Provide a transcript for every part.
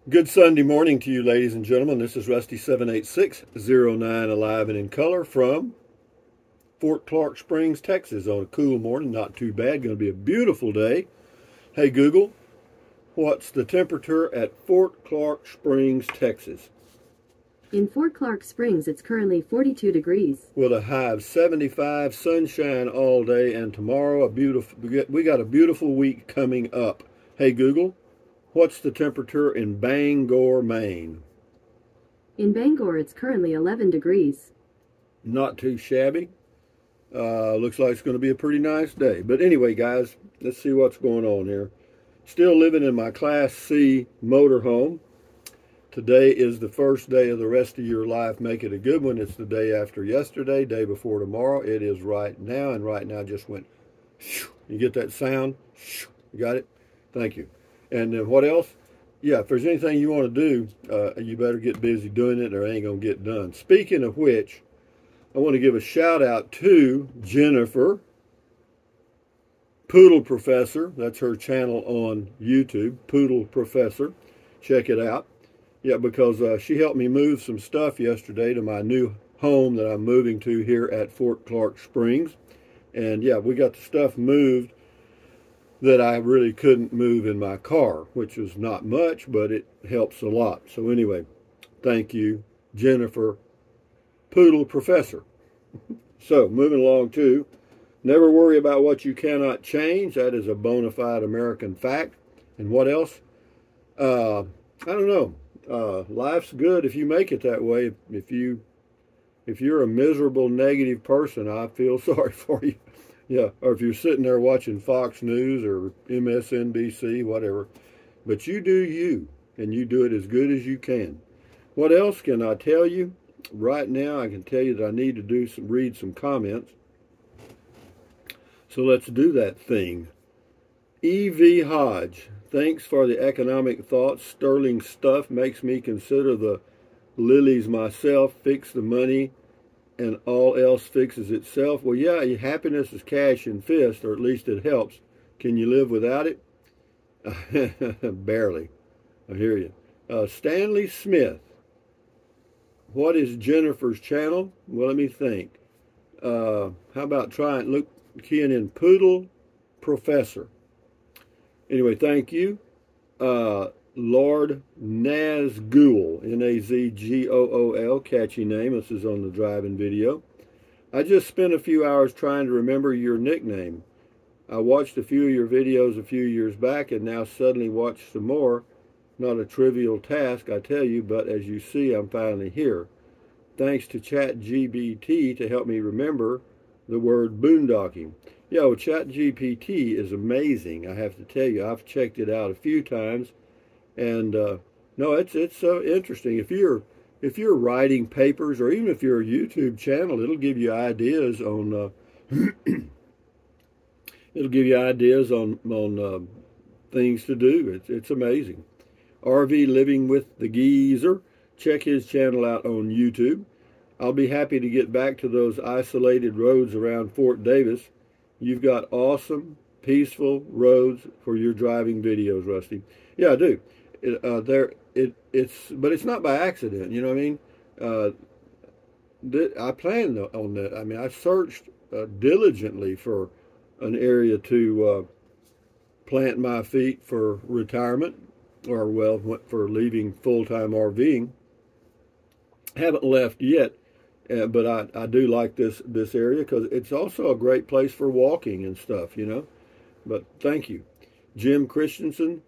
Good Sunday morning to you, ladies and gentlemen. This is Rusty 78609, alive and in color from Fort Clark Springs, Texas, on a cool morning. Not too bad. Going to be a beautiful day. Hey, Google, what's the temperature at Fort Clark Springs, Texas? In Fort Clark Springs, it's currently 42 degrees. With a high of 75, sunshine all day, and tomorrow we got a beautiful week coming up. Hey, Google, what's the temperature in Bangor, Maine? In Bangor, it's currently 11 degrees. Not too shabby. Looks like it's going to be a pretty nice day. But anyway, guys, let's see what's going on here. Still living in my Class C motorhome. Today is the first day of the rest of your life. Make it a good one. It's the day after yesterday, day before tomorrow. It is right now, and right now just went, shoo. You get that sound? Shoo. You got it? Thank you. And then what else? Yeah, if there's anything you want to do, you better get busy doing it or it ain't going to get done. Speaking of which, I want to give a shout out to Jennifer Poodle Professor. That's her channel on YouTube, Poodle Professor. Check it out. Yeah, because she helped me move some stuff yesterday to my new home that I'm moving to here at Fort Clark Springs. And yeah, we got the stuff moved that I really couldn't move in my car, which is not much, but it helps a lot. So anyway, thank you, Jennifer Poodle Professor. So moving along to, never worry about what you cannot change. That is a bona fide American fact. And what else? I don't know. Life's good if you make it that way. If you're a miserable, negative person, I feel sorry for you. Yeah, or if you're sitting there watching Fox News or MSNBC, whatever. But you do you, and you do it as good as you can. What else can I tell you? Right now, I can tell you that I need to read some comments. So let's do that thing. E.V. Hodge, thanks for the economic thoughts. Sterling stuff makes me consider the lilies myself. Fix the money and all else fixes itself. Well, yeah, happiness is cash and fist, or at least it helps. Can you live without it? Barely. I hear you. Stanley Smith. What is Jennifer's channel? Well, let me think. How about keying in Poodle Professor? Anyway, thank you. Lord Nazgool, Nazgool, catchy name. This is on the driving video. I just spent a few hours trying to remember your nickname. I watched a few of your videos a few years back and now suddenly watched some more. Not a trivial task, I tell you, but as you see, I'm finally here. Thanks to ChatGPT to help me remember the word boondocking. Yeah, well, ChatGPT is amazing, I have to tell you. I've checked it out a few times. And no, it's interesting. If you're writing papers, or even if you're a YouTube channel, it'll give you ideas on things to do. It's amazing. RV Living with the Geezer. Check his channel out on YouTube. I'll be happy to get back to those isolated roads around Fort Davis. You've got awesome, peaceful roads for your driving videos, Rusty. Yeah, I do. But it's not by accident, you know what I mean? I planned on that. I mean, I searched diligently for an area to plant my feet for retirement, or well, for leaving full-time RVing. Haven't left yet, but I do like this area because it's also a great place for walking and stuff, you know. But thank you, Jim Christensen.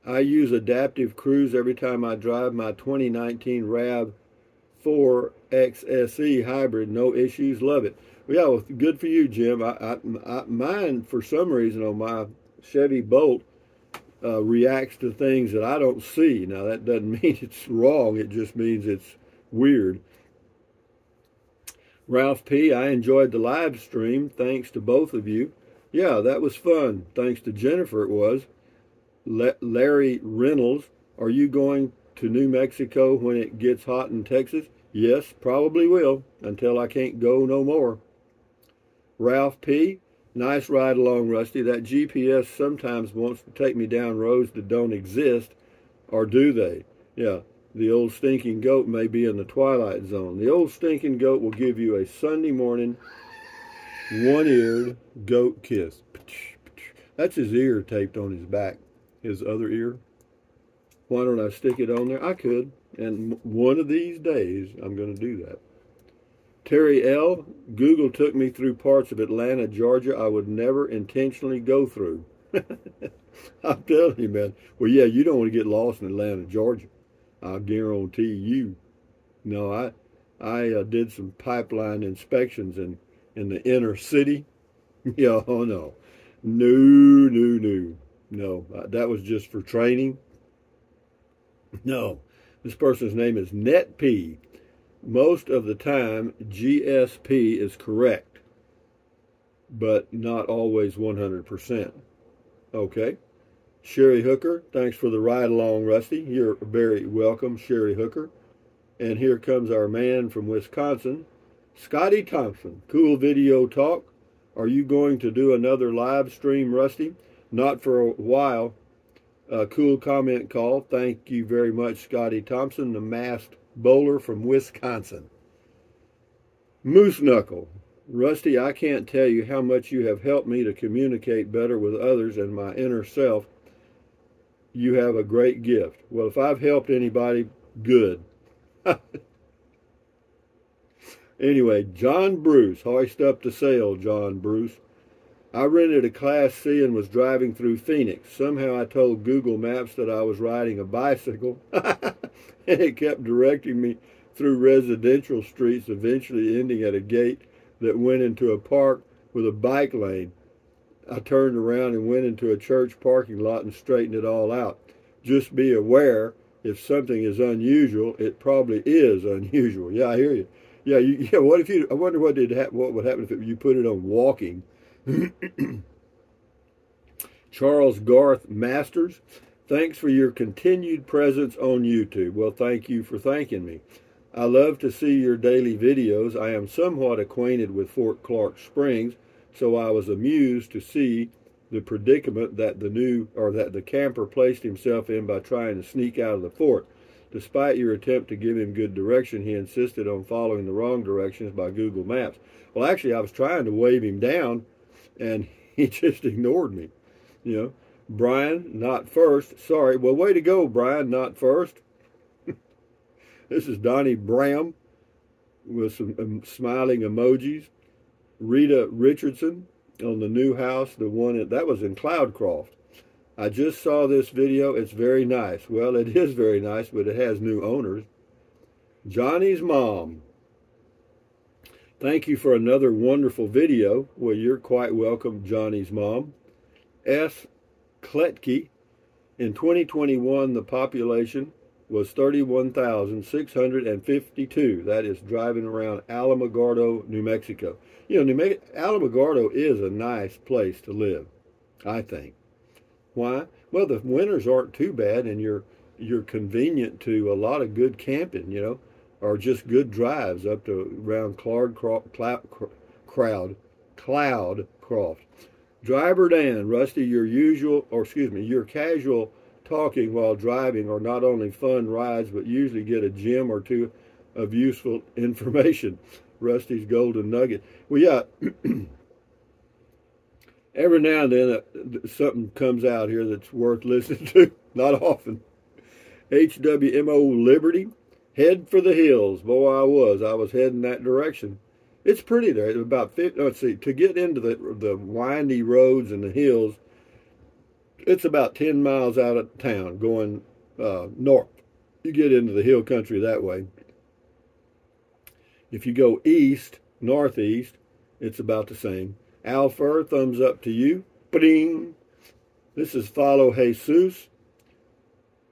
I use Adaptive Cruise every time I drive my 2019 RAV4 XSE hybrid. No issues. Love it. Well, yeah, well, good for you, Jim. Mine, for some reason, on my Chevy Bolt, reacts to things that I don't see. Now, that doesn't mean it's wrong. It just means it's weird. Ralph P., I enjoyed the live stream. Thanks to both of you. Yeah, that was fun. Thanks to Jennifer, it was. Larry Reynolds, are you going to New Mexico when it gets hot in Texas? Yes, probably will, until I can't go no more. Ralph P., nice ride along, Rusty. That GPS sometimes wants to take me down roads that don't exist, or do they? Yeah, the old stinking goat may be in the twilight zone. The old stinking goat will give you a Sunday morning one-eared goat kiss. That's his ear taped on his back, his other ear. Why don't I stick it on there? I could, and one of these days I'm going to do that. Terry L., Google took me through parts of Atlanta, Georgia I would never intentionally go through. I'm telling you, man. Well, yeah, you don't want to get lost in Atlanta, Georgia. I'll guarantee you. No, I did some pipeline inspections in the inner city. Yeah, oh no. No, that was just for training. No, this person's name is NetP. Most of the time, GSP is correct, but not always 100%. Okay. Sherry Hooker, thanks for the ride along, Rusty. You're very welcome, Sherry Hooker. And here comes our man from Wisconsin, Scotty Thompson. Cool video talk. Are you going to do another live stream, Rusty? Not for a while. Cool comment call. Thank you very much, Scotty Thompson, the masked bowler from Wisconsin. Moose Knuckle. Rusty, I can't tell you how much you have helped me to communicate better with others and my inner self. You have a great gift. Well, if I've helped anybody, good. Anyway, John Bruce. Hoist up the sail, John Bruce. I rented a Class C and was driving through Phoenix. Somehow I told Google Maps that I was riding a bicycle, and it kept directing me through residential streets, eventually ending at a gate that went into a park with a bike lane. I turned around and went into a church parking lot and straightened it all out. Just be aware, if something is unusual, it probably is unusual. Yeah, I hear you. Yeah, what if you? I wonder what would happen if you put it on walking. Charles Garth Masters, thanks for your continued presence on YouTube. Well, thank you for thanking me. I love to see your daily videos. I am somewhat acquainted with Fort Clark Springs, so I was amused to see the predicament that the camper placed himself in by trying to sneak out of the fort. Despite your attempt to give him good direction, he insisted on following the wrong directions by Google Maps. Well, actually, I was trying to wave him down, and he just ignored me. You know, Brian, not first. Sorry. Well, way to go, Brian, not first. This is Donnie Bram with some smiling emojis. Rita Richardson on the new house, the one that was in Cloudcroft. I just saw this video. It's very nice. Well, it is very nice, but it has new owners. Johnny's mom. Thank you for another wonderful video. Well, you're quite welcome, Johnny's mom. S. Kletke. In 2021, the population was 31,652. That is driving around Alamogordo, New Mexico. You know, Alamogordo is a nice place to live, I think. Why? Well, the winters aren't too bad, and you're convenient to a lot of good camping, you know, or just good drives up to around Cloudcroft. Driver Dan, Rusty, your casual talking while driving are not only fun rides, but usually get a gem or two of useful information. Rusty's golden nugget. Well, yeah, every now and then something comes out here that's worth listening to. Not often. HWMO Liberty, head for the hills. Boy, I was heading that direction. It's pretty there. It's about 50, let's see, to get into the windy roads and the hills, it's about 10 miles out of town going north. You get into the hill country that way. If you go east, northeast, it's about the same. Alfer, thumbs up to you. Bing. This is Follow Jesus.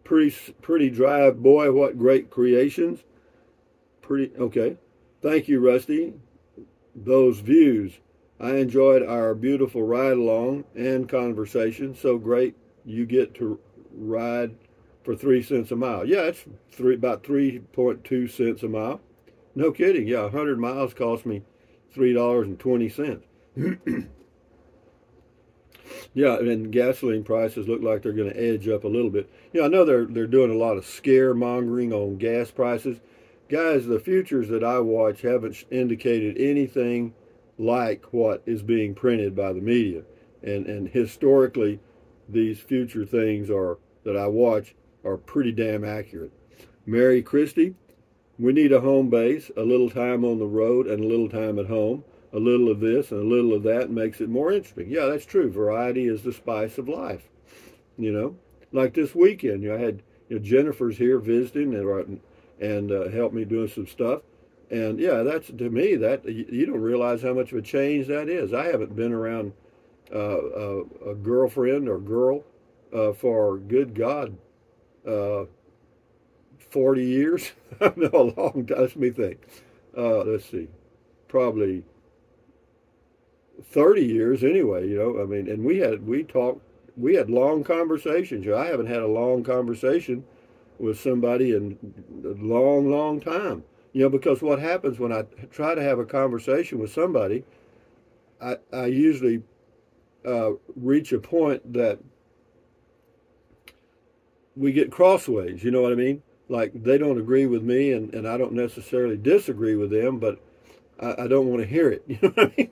Pretty drive, boy. What great creations. Okay. Thank you, Rusty. Those views. I enjoyed our beautiful ride along and conversation. So great you get to ride for 3 cents a mile. Yeah, it's about 3.2 cents a mile. No kidding. Yeah, 100 miles cost me $3.20. Yeah, and gasoline prices look like they're going to edge up a little bit. You know, I know they're doing a lot of scaremongering on gas prices. Guys, the futures that I watch haven't indicated anything like what is being printed by the media. And historically, these future things are that I watch are pretty damn accurate. Mary Christie, we need a home base, a little time on the road and a little time at home. A little of this and a little of that makes it more interesting. Yeah, that's true. Variety is the spice of life. You know, like this weekend, I had Jennifer's here visiting and helped me doing some stuff. And yeah, that's to me that you don't realize how much of a change that is. I haven't been around a girlfriend or girl for good God, 40 years. I know a long time. Let me think. Let's see, probably 30 years anyway, I mean, and we had long conversations. I haven't had a long conversation with somebody in a long, long time, because what happens when I try to have a conversation with somebody, I usually reach a point that we get crossways, you know what I mean? Like they don't agree with me and I don't necessarily disagree with them, but I don't want to hear it, you know what I mean?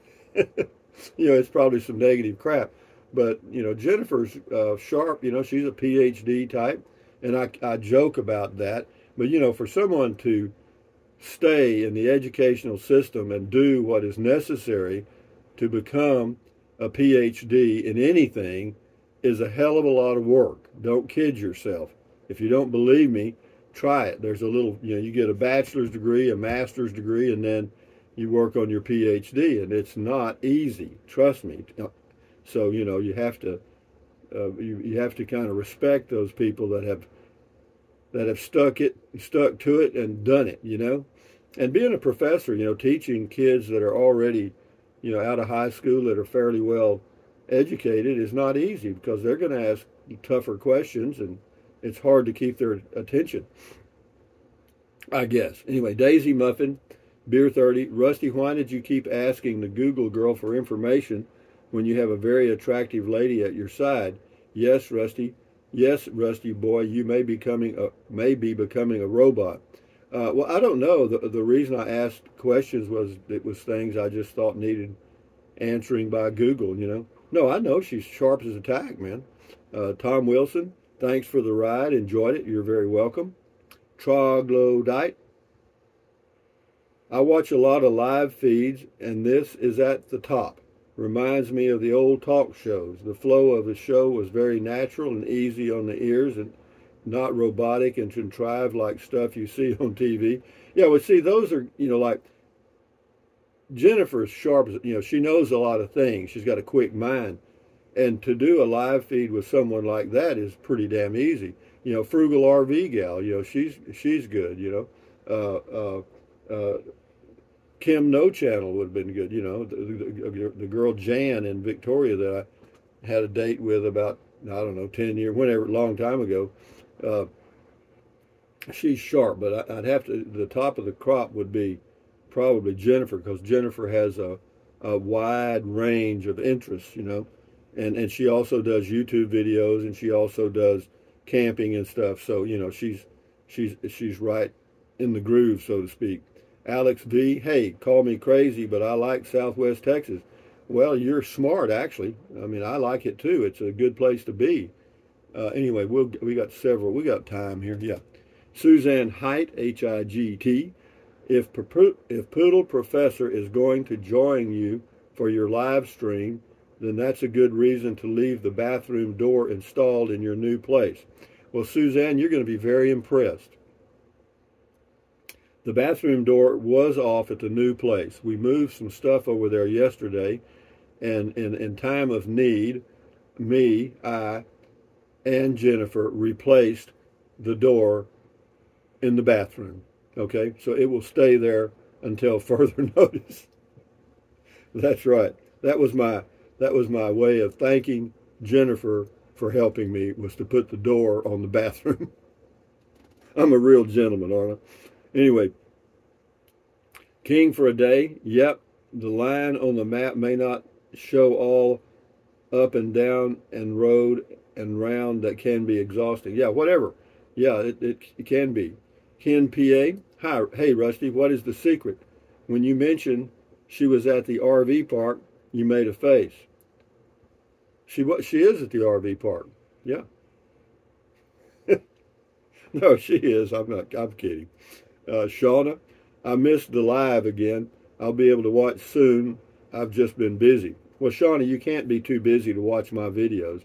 It's probably some negative crap, but Jennifer's sharp. She's a PhD type, and I joke about that. But for someone to stay in the educational system and do what is necessary to become a PhD in anything is a hell of a lot of work. Don't kid yourself. If you don't believe me, try it. There's a little, you get a bachelor's degree, a master's degree, and then you work on your PhD, and it's not easy. Trust me. So you have to kind of respect those people that have stuck to it and done it. And being a professor, teaching kids that are already out of high school that are fairly well educated is not easy because they're going to ask tougher questions, and it's hard to keep their attention, I guess. Anyway, Daisy Muffin. Beer 30, Rusty, why did you keep asking the Google girl for information when you have a very attractive lady at your side? Yes, Rusty. Yes, Rusty boy, you may be becoming a robot. Well, I don't know. The reason I asked questions was it was things I just thought needed answering by Google, No, I know she's sharp as a tack, man. Tom Wilson, thanks for the ride. Enjoyed it. You're very welcome. Troglodyte. I watch a lot of live feeds, and this is at the top. Reminds me of the old talk shows. The flow of the show was very natural and easy on the ears and not robotic and contrived like stuff you see on TV. Yeah, well, see, those are, like Jennifer's sharp, she knows a lot of things. She's got a quick mind. And to do a live feed with someone like that is pretty damn easy. Frugal RV gal, she's good, Kim No Channel would have been good, the girl Jan in Victoria that I had a date with about, I don't know, 10 years, whenever, long time ago. She's sharp, but I'd have to, the top of the crop would be probably Jennifer, because Jennifer has a wide range of interests, and she also does YouTube videos, and she also does camping and stuff. So, she's right in the groove, so to speak. Alex V, hey, call me crazy, but I like Southwest Texas. Well, you're smart, actually. I mean, I like it too. It's a good place to be. Anyway, we got time here. Yeah. Suzanne Height, H-I-G-T. If Poodle Professor is going to join you for your live stream, then that's a good reason to leave the bathroom door installed in your new place. Well, Suzanne, you're going to be very impressed. The bathroom door was off at the new place. We moved some stuff over there yesterday, and in time of need, I, and Jennifer replaced the door in the bathroom. Okay, so it will stay there until further notice. That's right. That was my way of thanking Jennifer for helping me, was to put the door on the bathroom. I'm a real gentleman, aren't I? Anyway, King for a day. Yep, the line on the map may not show all up and down and road and round that can be exhausting. Yeah, whatever. Yeah, it can be. Ken PA, hi, hey Rusty, what is the secret? When you mentioned she was at the RV park, you made a face. She is at the RV park. Yeah. No, she is. I'm kidding. Shauna, I missed the live again. I'll be able to watch soon. I've just been busy. Well, Shauna, you can't be too busy to watch my videos.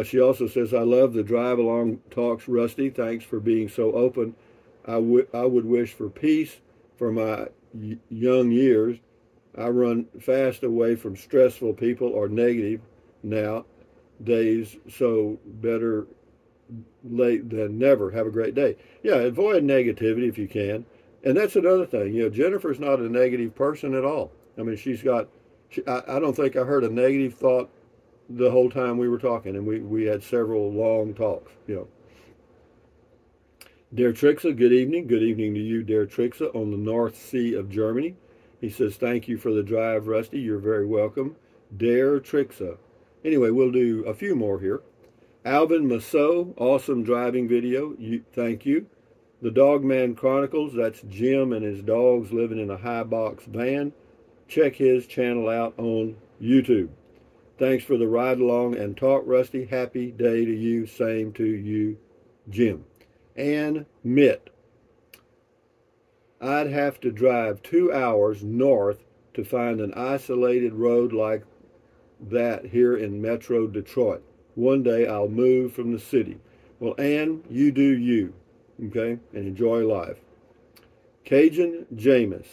She also says, I love the drive along talks, Rusty. Thanks for being so open. I would wish for peace for my young years. I run fast away from stressful people or negative nowadays, so better late than never. Have a great day. Yeah, avoid negativity if you can. And that's another thing. You know, Jennifer's not a negative person at all. I mean, I don't think I heard a negative thought the whole time we were talking, and we had several long talks, you know. Dear Trixa, good evening. Good evening to you, dear Trixa, on the North Sea of Germany. He says, thank you for the drive, Rusty. You're very welcome. Dear Trixa. Anyway, we'll do a few more here. Alvin Massot, awesome driving video. Thank you. The Dogman Chronicles, that's Jim and his dogs living in a high box van. Check his channel out on YouTube. Thanks for the ride along and talk, Rusty. Happy day to you. Same to you, Jim. And Mitt. I'd have to drive 2 hours north to find an isolated road like that here in Metro Detroit. One day I'll move from the city. Well, Ann, you do you, okay? And enjoy life. Cajun Jameis.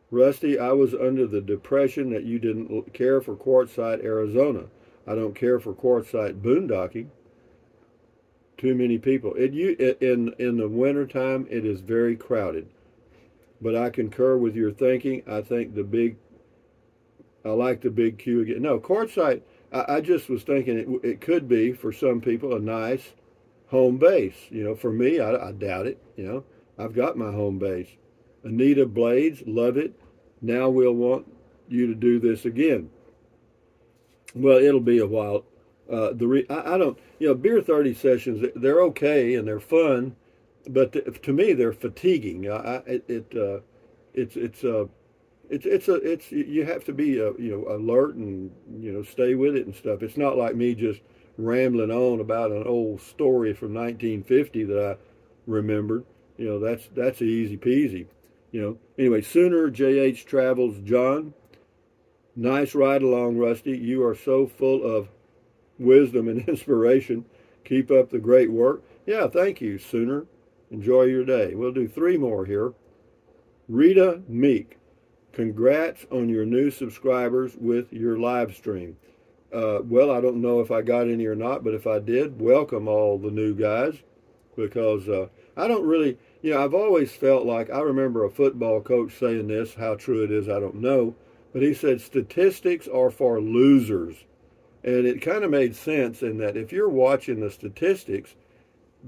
Rusty, I was under the depression that you didn't care for Quartzsite, Arizona. I don't care for Quartzsite boondocking. Too many people. In the wintertime, it is very crowded. But I concur with your thinking. I like the big queue again. No, Quartzsite, I just was thinking it could be, for some people, a nice home base. You know, for me, I doubt it. You know, I've got my home base. Anita Blades, love it. Now we'll want you to do this again. Well, it'll be a while. I don't, you know, Beer 30 sessions, they're okay and they're fun, but to me they're fatiguing. You have to be you know, alert and, you know, stay with it and stuff. It's not like me just rambling on about an old story from 1950 that I remembered. You know, that's easy peasy. You know, anyway, Sooner JH Travels, John. Nice ride along, Rusty. You are so full of wisdom and inspiration. Keep up the great work. Yeah, thank you, Sooner. Enjoy your day. We'll do 3 more here. Rita Meek. Congrats on your new subscribers with your live stream. Well, I don't know if I got any or not, but if I did, welcome all the new guys, because I don't really, you know, I've always felt like, I remember a football coach saying this, how true it is, I don't know, but he said statistics are for losers. And it kind of made sense in that if you're watching the statistics,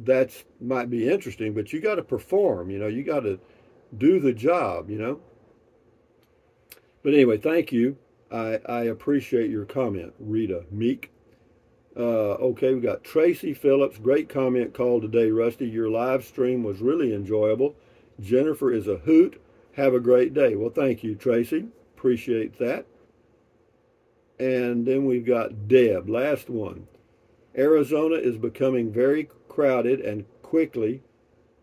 that might be interesting, but you got to perform, you know, you got to do the job, you know. But anyway, thank you. I appreciate your comment, Rita Meek. Okay, we got Tracy Phillips. Great comment call today, Rusty. Your live stream was really enjoyable. Jennifer is a hoot. Have a great day. Well, thank you, Tracy. Appreciate that. And then we've got Deb, last one. Arizona is becoming very crowded and quickly.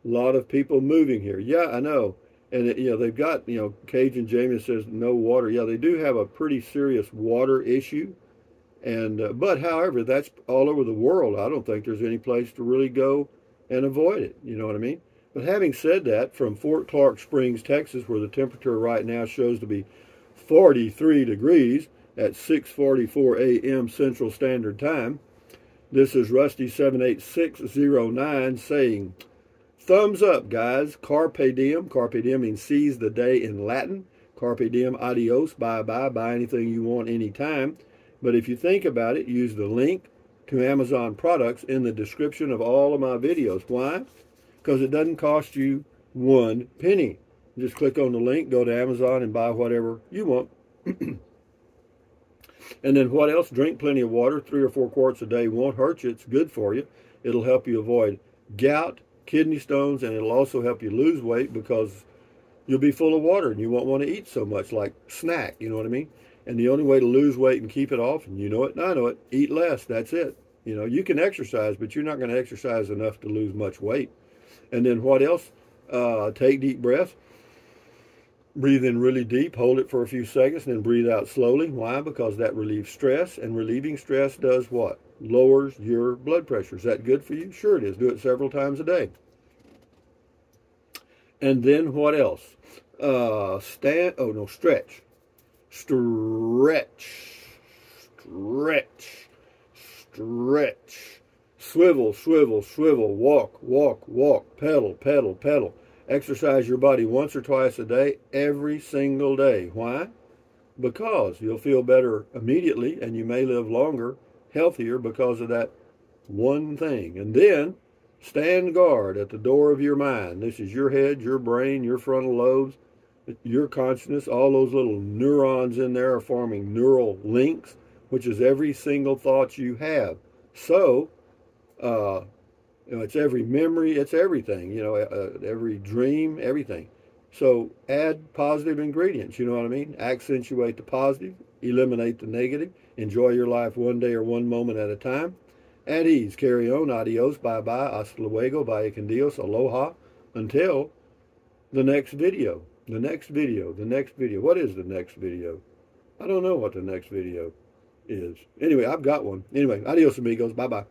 A lot of people moving here. Yeah, I know. And, you know, they've got, you know, Cajun Jameis says no water. Yeah, they do have a pretty serious water issue. And but, however, that's all over the world. I don't think there's any place to really go and avoid it. You know what I mean? But having said that, from Fort Clark Springs, Texas, where the temperature right now shows to be 43 degrees at 6:44 a.m. Central Standard Time, this is Rusty78609 saying, thumbs up, guys. Carpe diem. Carpe diem means seize the day in Latin. Carpe diem, adios, bye-bye. Buy anything you want anytime. But if you think about it, use the link to Amazon products in the description of all of my videos. Why? Because it doesn't cost you 1 penny. Just click on the link, go to Amazon, and buy whatever you want. And then what else? Drink plenty of water. 3 or 4 quarts a day won't hurt you. It's good for you. It'll help you avoid gout, kidney stones, and it'll also help you lose weight because you'll be full of water and you won't want to eat so much, like snack, you know what I mean? And the only way to lose weight and keep it off, and you know it and I know it, eat less. That's it. You know, you can exercise, but you're not going to exercise enough to lose much weight. And then what else? Take deep breaths. Breathe in really deep, hold it for a few seconds, and then breathe out slowly. Why? Because that relieves stress, and relieving stress does what? Lowers your blood pressure. Is that good for you? Sure it is. Do it several times a day. And then what else? Stretch. Stretch. Swivel, swivel, swivel. Walk, walk, walk. Pedal, pedal, pedal. Exercise your body once or twice a day, every single day. Why? Because you'll feel better immediately and you may live longer, healthier because of that one thing. And then stand guard at the door of your mind. This is your head, your brain, your frontal lobes, your consciousness. All those little neurons in there are forming neural links, which is every single thought you have. So, you know, it's every memory, it's everything, you know, every dream, everything. So add positive ingredients, you know what I mean? Accentuate the positive, eliminate the negative, enjoy your life one day or one moment at a time. At ease, carry on, adios, bye-bye, hasta luego, vaya con Dios, aloha, until the next video. The next video. What is the next video? I don't know what the next video is. Anyway, I've got one. Anyway, adios amigos, bye-bye.